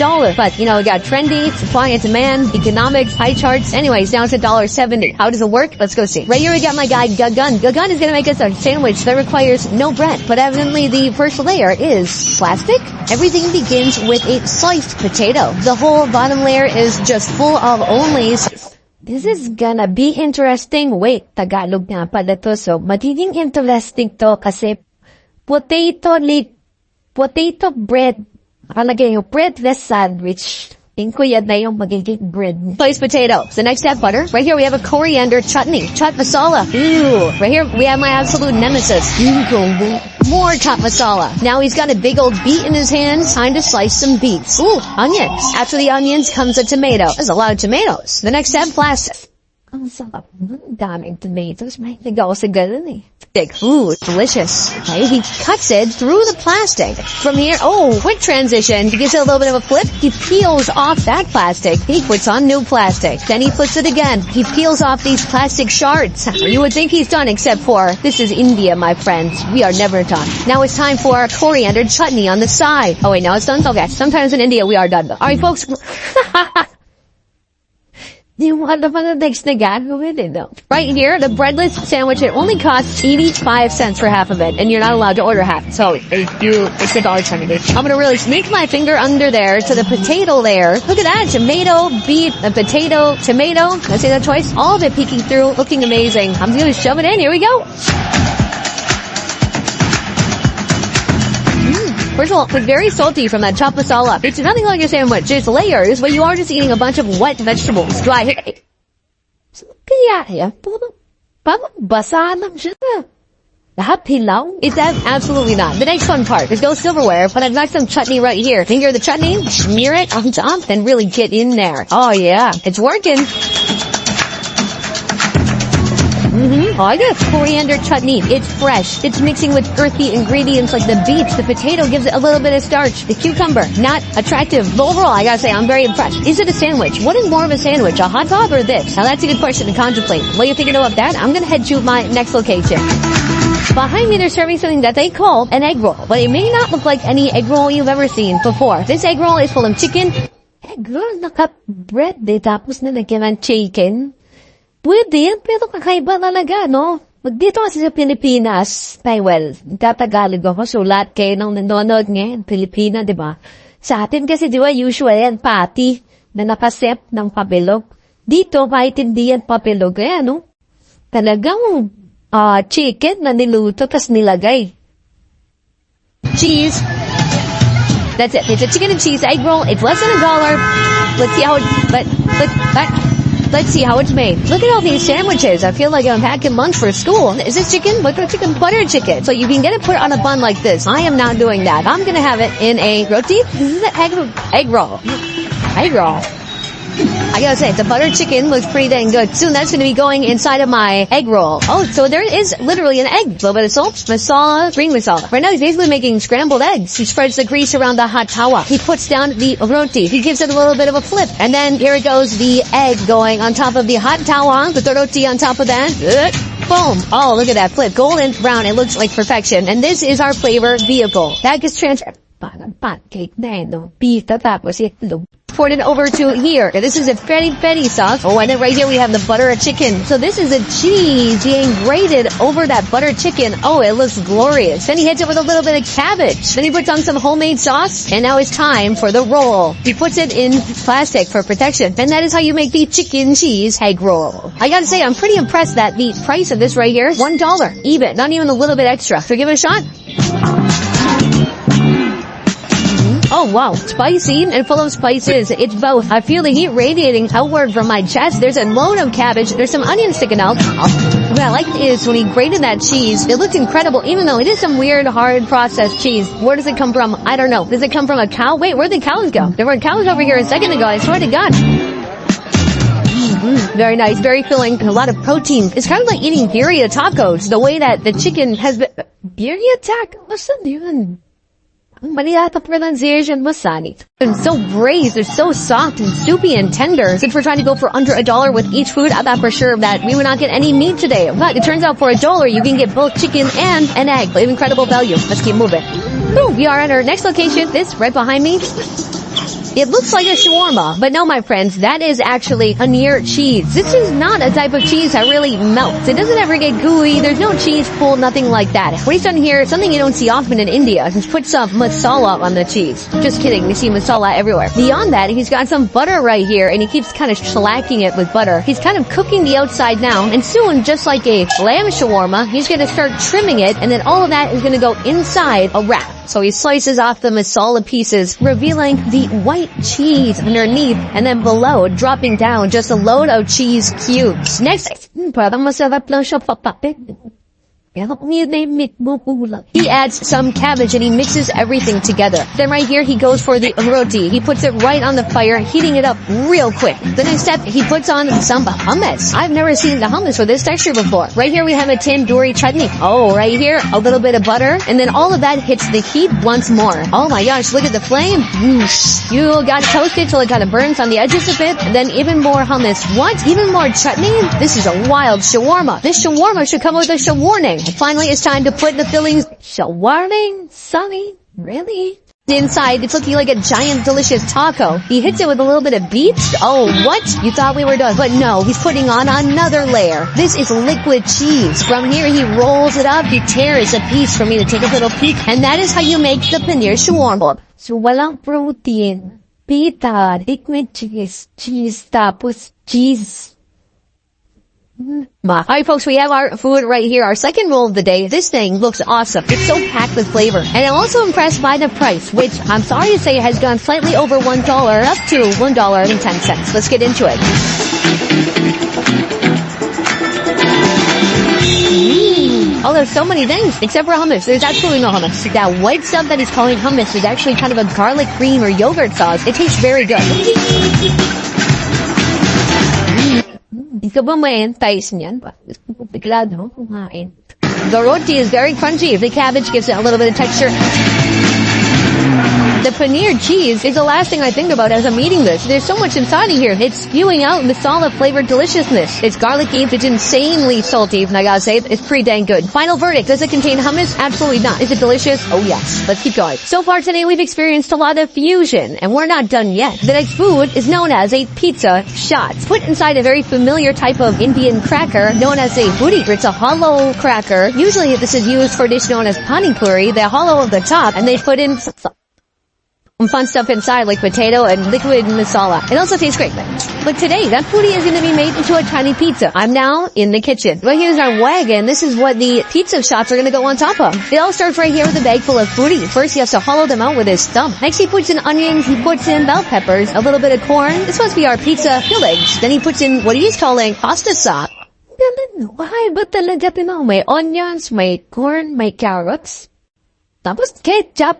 But, you know, we got trendy, supply and demand, economics, pie charts. Anyways, down to $1.70. How does it work? Let's go see. Right here we got my guy, Gagun. Gagun is gonna make us a sandwich that requires no bread. But evidently the first layer is plastic. Everything begins with a sliced potato. The whole bottom layer is just full of only... This is gonna be interesting. Wait, Tagalog nga pala to. So, magiging interesting to kasi potato bread. Nakalagay yung breadless sandwich. Tingin ko yan na yung magiging bread. Sliced potatoes. The next step, butter. Right here we have a coriander chutney. Chaat masala. Ooh. Right here we have my absolute nemesis. More chaat masala. Now he's got a big old beet in his hands. Time to slice some beets. Ooh, onions. After the onions comes a tomato. There's a lot of tomatoes. The next step, plastic. Ang sarap. Daming tomatoes. May nagawa sa ganun eh. Ooh, delicious. Okay, he cuts it through the plastic. From here, oh, quick transition. He gives it a little bit of a flip. He peels off that plastic. He puts on new plastic. Then he flips it again. He peels off these plastic shards. You would think he's done, except for, this is India, my friends. We are never done. Now it's time for coriander chutney on the side. Oh wait, now it's done? Okay. Sometimes in India we are done. Alright folks. What the next Right here, the breadless sandwich, it only costs 85 cents for half of it, and you're not allowed to order half. So, it's $1.70. I'm gonna really sneak my finger under there to the potato layer. Look at that, tomato, beet, a potato, tomato. Did I say that twice? All of it peeking through, looking amazing. I'm gonna shove it in, here we go. First of all, it's very salty from that chopped masala. It's nothing like a sandwich. It's layers, but you are just eating a bunch of wet vegetables. Dry. Kaya, parang basa lang siya. Lahat pilaw? It's absolutely not. The next fun part is go silverware, but I've got some chutney right here. Finger the chutney, smear it on top, and really get in there. Oh yeah, it's working. Oh, I got coriander chutney. It's fresh. It's mixing with earthy ingredients like the beets. The potato gives it a little bit of starch. The cucumber, not attractive. But overall, I gotta say, I'm very impressed. Is it a sandwich? What is more of a sandwich? A hot dog or this? Now that's a good question to contemplate. While you're thinking about that, I'm gonna head to my next location. Behind me, they're serving something that they call an egg roll. But it may not look like any egg roll you've ever seen before. This egg roll is full of chicken. Egg roll, naka-bread eh, tapos nalagyan ng chicken. Pwede yan, pero kakaiba talaga, no? Dito kasi sa Pilipinas, well, tatagalog ako, so lahat kayo nang nanonood ngayon, Pilipina, di ba? Sa atin kasi, di ba, usual yan, patty, na nakasep ng papilog. Dito, kahit hindi yan papilog, kaya, no? Talagang, chicken na niluto, tas nilagay. Cheese. That's it. It's a chicken and cheese egg roll. It's less than $1. Let's see how it, Let's see how it's made. Look at all these sandwiches. I feel like I'm packing lunch for school. Is this chicken? Butter chicken? Butter chicken. So you can get it put on a bun like this. I am not doing that. I'm gonna have it in a roti. This is an egg roll. Egg roll. I gotta say, the butter chicken looks pretty dang good. Soon that's gonna be going inside of my egg roll. Oh, so there is literally an egg. A little bit of salt, masala, green masala. Right now he's basically making scrambled eggs. He spreads the grease around the hot tawa. He puts down the roti. He gives it a little bit of a flip. And then here it goes, the egg going on top of the hot tawa. The roti on top of that. Boom. Oh, look at that flip. Golden brown. It looks like perfection. And this is our flavor vehicle. That gets transferred. Pancake na no. Pita tapos itlog. Poured it over to here. This is a fetty sauce. Oh, and then right here we have the butter chicken. So this is a cheese being grated over that butter chicken. Oh, it looks glorious. Then he hits it with a little bit of cabbage. Then he puts on some homemade sauce. And now it's time for the roll. He puts it in plastic for protection. And that is how you make the chicken cheese egg roll. I gotta say, I'm pretty impressed that the price of this right here is $1. Even, not even a little bit extra. So give it a shot. Oh wow, spicy and full of spices. It's both. I feel the heat radiating outward from my chest. There's a load of cabbage. There's some onions sticking out. What I like is when he grated that cheese, it looked incredible, even though it is some weird, hard processed cheese. Where does it come from? I don't know. Does it come from a cow? Wait, where'd the cows go? There were cows over here a second ago, I swear to God. Very nice, very filling, and a lot of protein. It's kind of like eating birria tacos, the way that the chicken has been... Birria tacos? Yun. Mali yata pronunciation mo, Sani. They're so braised, they're so soft and soupy and tender. Since we're trying to go for under $1 with each food, I thought for sure that we would not get any meat today. But it turns out for $1, you can get both chicken and an egg. Incredible value. Let's keep moving. Boom, we are at our next location. This right behind me. It looks like a shawarma, but no, my friends, that is actually paneer cheese. This is not a type of cheese that really melts. It doesn't ever get gooey. There's no cheese pool, nothing like that. What he's done here is something you don't see often in India. He's put some masala on the cheese. Just kidding, we see masala everywhere. Beyond that, he's got some butter right here, and he keeps kind of shellacking it with butter. He's kind of cooking the outside now, and soon, just like a lamb shawarma, he's gonna start trimming it, and then all of that is gonna go inside a wrap. So he slices off the masala pieces, revealing the white cheese underneath, and then below, dropping down just a load of cheese cubes. Next, parang masarap lang siya papapit. He adds some cabbage and he mixes everything together. Then right here he goes for the roti. He puts it right on the fire, heating it up real quick. The next step, he puts on some hummus. I've never seen the hummus with this texture before. Right here we have a tandoori chutney. Oh, right here, a little bit of butter. And then all of that hits the heat once more. Oh my gosh, look at the flame. You gotta toast it till it kind of burns on the edges a bit. And then even more hummus. What? Even more chutney? This is a wild shawarma. This shawarma should come with a shawarning. Finally, it's time to put the fillings. Shawarma? Sonny? Really? Inside, it's looking like a giant, delicious taco. He hits it with a little bit of beets. Oh, what? You thought we were done. But no, he's putting on another layer. This is liquid cheese. From here, he rolls it up. He tears a piece for me to take a little peek. And that is how you make the paneer shawarma. So, walang protein. Pita, liquid cheese, tapos cheese. Alright folks, we have our food right here, our second roll of the day. This thing looks awesome. It's so packed with flavor. And I'm also impressed by the price, which I'm sorry to say has gone slightly over $1 up to $1.10. Let's get into it. Oh, there's so many things, except for hummus. There's absolutely no hummus. That white stuff that he's calling hummus is actually kind of a garlic cream or yogurt sauce. It tastes very good. Ikaw ba may taste niyan? Bigla, no? Kumain. The roti is very crunchy. The cabbage gives it a little bit of texture. The paneer cheese is the last thing I think about as I'm eating this. There's so much inside of here. It's spewing out masala-flavored deliciousness. It's garlicky. It's insanely salty, and I gotta say, it's pretty dang good. Final verdict. Does it contain hummus? Absolutely not. Is it delicious? Oh yes. Let's keep going. So far today, we've experienced a lot of fusion, and we're not done yet. The next food is known as a pizza shot. It's put inside a very familiar type of Indian cracker known as a puri. It's a hollow cracker. Usually this is used for a dish known as pani puri. They're hollow of the top, and they put in some fun stuff inside like potato and liquid masala. It also tastes great. But today, that puri is going to be made into a tiny pizza. I'm now in the kitchen. Right here's our wagon. This is what the pizza shots are going to go on top of. It all starts right here with a bag full of puri. First, he has to hollow them out with his thumb. Next, he puts in onions. He puts in bell peppers, a little bit of corn. This must be our pizza fillings. Then he puts in what he's calling pasta sauce. Why? But talaga tinaw. May onions, may corn, may carrots. Tapos ketchup.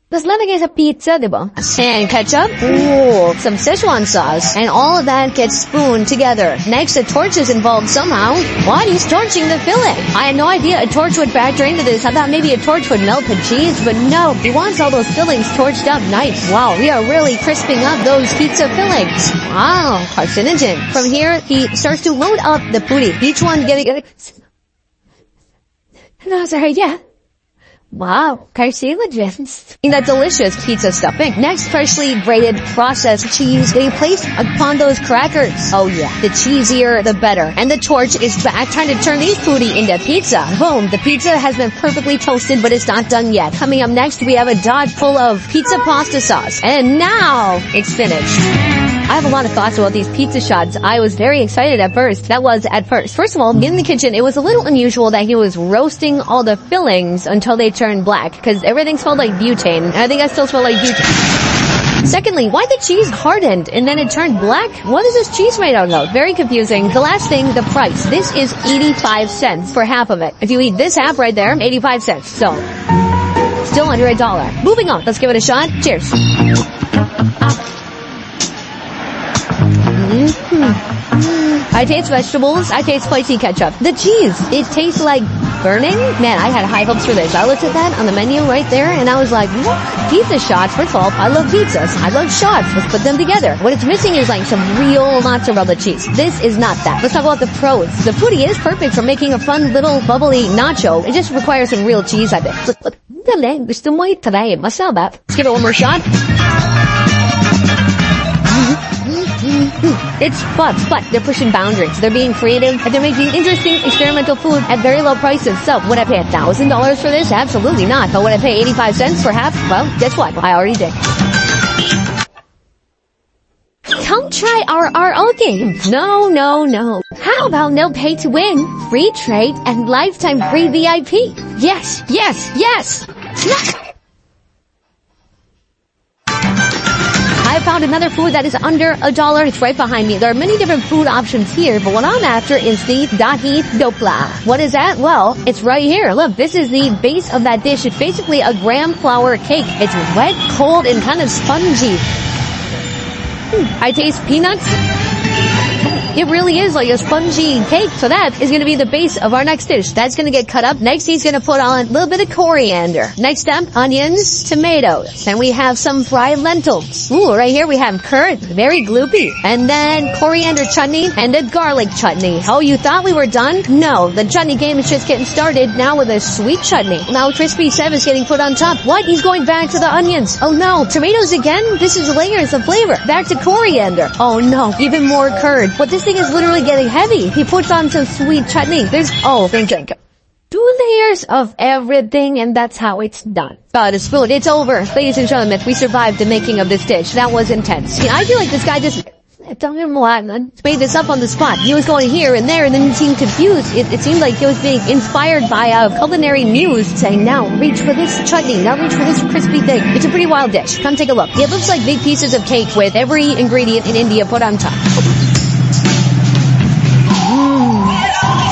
Tapos lalagay sa pizza, diba? And ketchup. Ooh, some Szechuan sauce. And all of that gets spooned together. Next, a torch is involved somehow. What? He's torching the filling. I had no idea a torch would factor into this. I thought maybe a torch would melt the cheese, but no. He wants all those fillings torched up nice. Wow, we are really crisping up those pizza fillings. Wow, carcinogen. From here, he starts to load up the puri. Each one getting... No, sorry, yeah. Wow, carcinogens. In that delicious pizza stuffing. Next, freshly grated processed cheese being placed upon those crackers. Oh yeah, the cheesier, the better. And the torch is back trying to turn these puri into pizza. Boom, the pizza has been perfectly toasted, but it's not done yet. Coming up next, we have a dot full of pizza pasta sauce. And now, it's finished. I have a lot of thoughts about these pizza shots. I was very excited at first. That was at first. First of all, in the kitchen, it was a little unusual that he was roasting all the fillings until they turned black, because everything smelled like butane. And I think I still smell like butane. Secondly, why the cheese hardened and then it turned black? What is this cheese made out of? Very confusing. The last thing, the price. This is 85 cents for half of it. If you eat this half right there, 85 cents. So, still under $1. Moving on. Let's give it a shot. Cheers. I taste vegetables. I taste spicy ketchup. The cheese, it tastes like burning. Man, I had high hopes for this. I looked at that on the menu right there, and I was like, what? Pizza shots. First of all, I love pizzas. I love shots. Let's put them together. What it's missing is like some real mozzarella cheese. This is not that. Let's talk about the pros. The puri is perfect for making a fun little bubbly nacho. It just requires some real cheese, I think. Look. Gusto mo i-try. Masarap. Let's give it one more shot. But they're pushing boundaries. They're being creative and they're making interesting experimental food at very low prices. So would I pay $1,000 for this? Absolutely not. But would I pay 85 cents for half? Well, guess what? I already did. Come try our RO game. No. How about no pay to win, free trade, and lifetime free VIP? Yes. I found another food that is under $1. It's right behind me. There are many different food options here, but what I'm after is the Dahi Dokla. What is that? Well, it's right here. Look, this is the base of that dish. It's basically a graham flour cake. It's wet, cold, and kind of spongy. I taste peanuts. It really is like a spongy cake. So that is going to be the base of our next dish. That's going to get cut up. Next, he's going to put on a little bit of coriander. Next up, onions, tomatoes. Then we have some fried lentils. Ooh, right here we have curd, very gloopy. And then coriander chutney and a garlic chutney. Oh, you thought we were done? No, the chutney game is just getting started now with a sweet chutney. Now crispy Sev is getting put on top. What? He's going back to the onions. Oh no, tomatoes again? This is layers of flavor. Back to coriander. Oh no, even more curd. But this thing is literally getting heavy. He puts on some sweet chutney. There's 2 layers of everything, and that's how it's done. God, it's food. It's over. Ladies and gentlemen, we survived the making of this dish. That was intense. I feel like this guy just made this up on the spot. He was going here and there, and then he seemed confused. It seemed like he was being inspired by a culinary muse saying, now reach for this chutney, now reach for this crispy thing. It's a pretty wild dish. Come take a look. It looks like big pieces of cake with every ingredient in India put on top.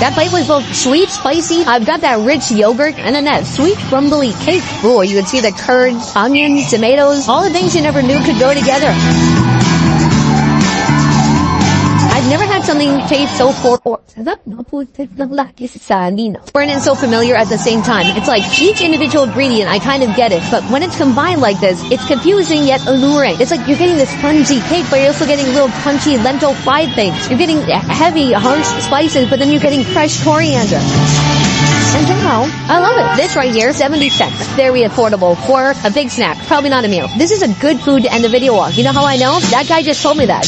That plate was both sweet, spicy. I've got that rich yogurt and then that sweet crumbly cake. Ooh, you can see the curd, onions, tomatoes, all the things you never knew could go together. I've never had something taste so foreign and so familiar at the same time. It's like each individual ingredient, I kind of get it, but when it's combined like this, it's confusing yet alluring. It's like you're getting this spongy cake, but you're also getting little crunchy lentil fried things. You're getting heavy, harsh spices, but then you're getting fresh coriander. And somehow, I love it. This right here, 70 cents. Very affordable for a big snack. Probably not a meal. This is a good food to end the video on. You know how I know? That guy just told me that.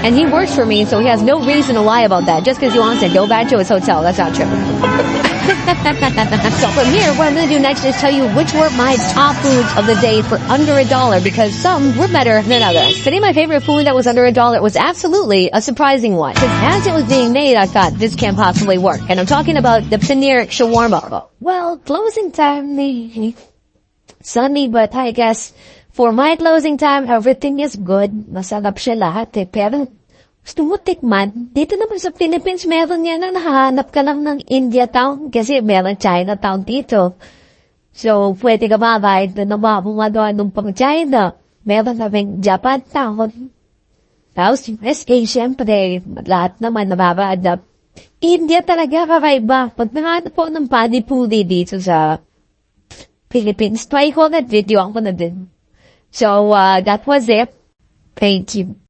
And he works for me, so he has no reason to lie about that. Just because he wants to go back to his hotel. That's not true. So from here, what I'm going to do next is tell you which were my top foods of the day for under $1, because some were better than others. Today, my favorite food that was under $1 was absolutely a surprising one. Because as it was being made, I thought, this can't possibly work. And I'm talking about the paneer shawarma. Well, closing time, sunny, but I guess for my closing time, everything is good. Masarap siya lahat eh. Pero gusto mo tikman? Dito naman sa Philippines, meron yan na nahanap ka lang ng India Town kasi meron Chinatown dito. So, pwede ka mabahid na namamumado nung pang China. Meron kaming Japan Town. Tapos yung SK, syempre, lahat naman nababahad. India talaga kakaiba. Pag nahanap po ng panipuli dito sa Philippines, try ko na video ako na din. So, that was it. Thank you.